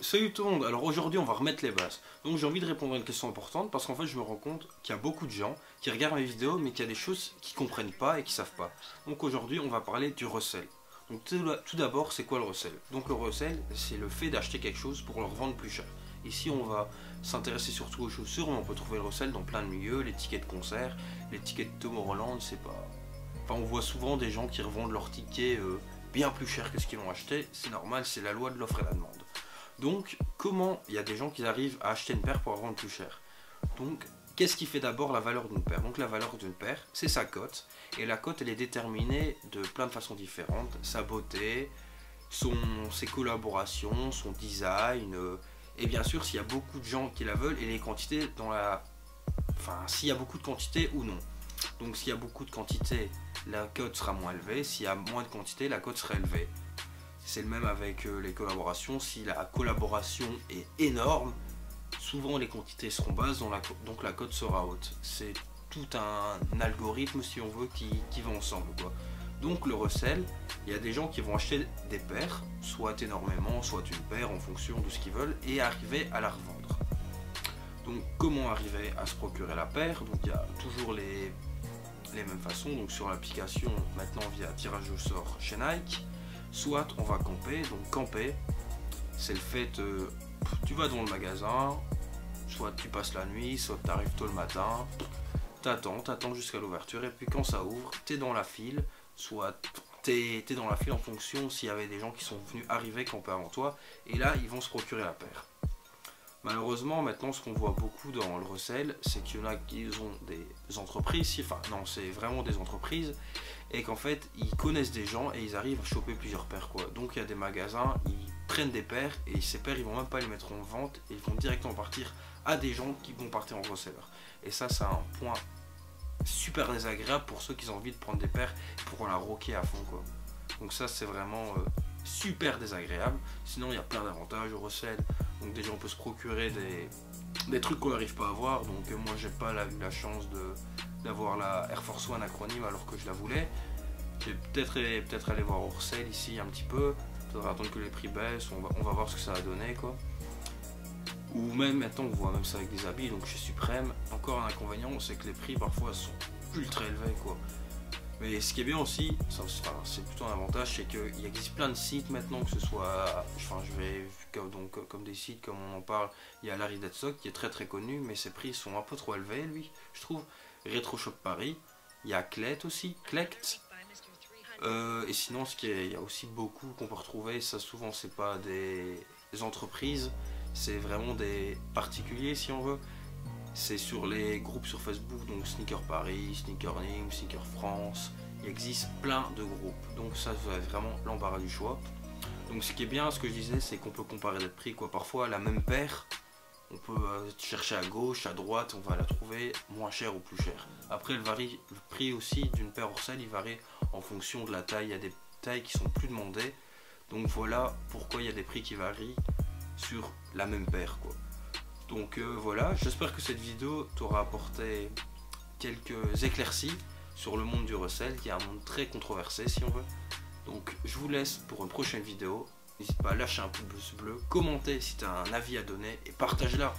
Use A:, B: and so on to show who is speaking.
A: Salut tout le monde. Alors aujourd'hui on va remettre les bases. Donc j'ai envie de répondre à une question importante parce qu'en fait je me rends compte qu'il y a beaucoup de gens qui regardent mes vidéos mais qu'il y a des choses qu'ils comprennent pas et qu'ils savent pas. Donc aujourd'hui on va parler du resell. Donc tout d'abord c'est quoi le resell? Donc le resell c'est le fait d'acheter quelque chose pour le revendre plus cher. Ici on va s'intéresser surtout aux chaussures, mais on peut trouver le resell dans plein de milieux, les tickets de concert, les tickets de Tomorrowland, c'est pas... Enfin on voit souvent des gens qui revendent leurs tickets bien plus cher que ce qu'ils ont acheté, c'est normal, c'est la loi de l'offre et la demande. Donc, comment il y a des gens qui arrivent à acheter une paire pour la vendre plus cher? Donc, qu'est-ce qui fait d'abord la valeur d'une paire? Donc, la valeur d'une paire, c'est sa cote. Et la cote, elle est déterminée de plein de façons différentes. Sa beauté, ses collaborations, son design. Et bien sûr, s'il y a beaucoup de gens qui la veulent et les quantités dans la... Enfin, s'il y a beaucoup de quantité ou non. Donc, s'il y a beaucoup de quantité, la cote sera moins élevée. S'il y a moins de quantité, la cote sera élevée. C'est le même avec les collaborations. Si la collaboration est énorme, souvent les quantités seront basses, donc la cote sera haute. C'est tout un algorithme, si on veut, qui va ensemble, quoi. Donc le resell, il y a des gens qui vont acheter des paires, soit énormément, soit une paire en fonction de ce qu'ils veulent, et arriver à la revendre. Donc comment arriver à se procurer la paire? Donc il y a toujours les mêmes façons. Donc sur l'application, maintenant via tirage au sort chez Nike. Soit on va camper, donc camper, c'est le fait, tu vas dans le magasin, soit tu passes la nuit, soit tu arrives tôt le matin, t'attends jusqu'à l'ouverture, et puis quand ça ouvre, t'es dans la file, soit t'es dans la file en fonction s'il y avait des gens qui sont venus arriver camper avant toi, et là ils vont se procurer la paire. Malheureusement, maintenant, ce qu'on voit beaucoup dans le resell, c'est qu'il y en a qui ont des entreprises, enfin non, c'est vraiment des entreprises, et qu'en fait, ils connaissent des gens et ils arrivent à choper plusieurs paires, quoi. Donc il y a des magasins, ils prennent des paires, et ces paires, ils vont même pas les mettre en vente, et ils vont directement partir à des gens qui vont partir en reseller. Et ça, c'est un point super désagréable pour ceux qui ont envie de prendre des paires pour la rocker à fond, quoi. Donc ça, c'est vraiment super désagréable. Sinon, il y a plein d'avantages au resell. Donc déjà on peut se procurer des trucs qu'on n'arrive pas à avoir. Donc moi j'ai pas eu la chance d'avoir la Air Force One acronyme alors que je la voulais. Je vais peut-être aller voir au resell ici un petit peu. Il faudra attendre que les prix baissent, on va voir ce que ça va donner, quoi. Ou même maintenant on voit même ça avec des habits, donc chez Suprême, encore un inconvénient, c'est que les prix parfois sont ultra élevés, quoi. Mais ce qui est bien aussi, c'est plutôt un avantage, c'est qu'il existe plein de sites maintenant, que ce soit, comme des sites comme on en parle, il y a Larry Deadstock qui est très connu, mais ses prix sont un peu trop élevés, lui, je trouve. Retro Shop Paris, il y a Klekt aussi, et sinon il y a aussi beaucoup qu'on peut retrouver, ça souvent c'est pas des entreprises, c'est vraiment des particuliers si on veut. C'est sur les groupes sur Facebook, donc Sneaker Paris, Sneaker Nîmes, Sneaker France, il existe plein de groupes, donc ça vous avez vraiment l'embarras du choix. Donc ce qui est bien, ce que je disais, c'est qu'on peut comparer les prix, quoi. Parfois la même paire, on peut chercher à gauche, à droite, on va la trouver moins chère ou plus chère. Après le prix aussi d'une paire hors resell, il varie en fonction de la taille, il y a des tailles qui sont plus demandées, donc voilà pourquoi il y a des prix qui varient sur la même paire, quoi. Donc voilà, j'espère que cette vidéo t'aura apporté quelques éclaircies sur le monde du resell, qui est un monde très controversé si on veut. Donc je vous laisse pour une prochaine vidéo. N'hésite pas à lâcher un pouce bleu, commenter si tu as un avis à donner et partage-la.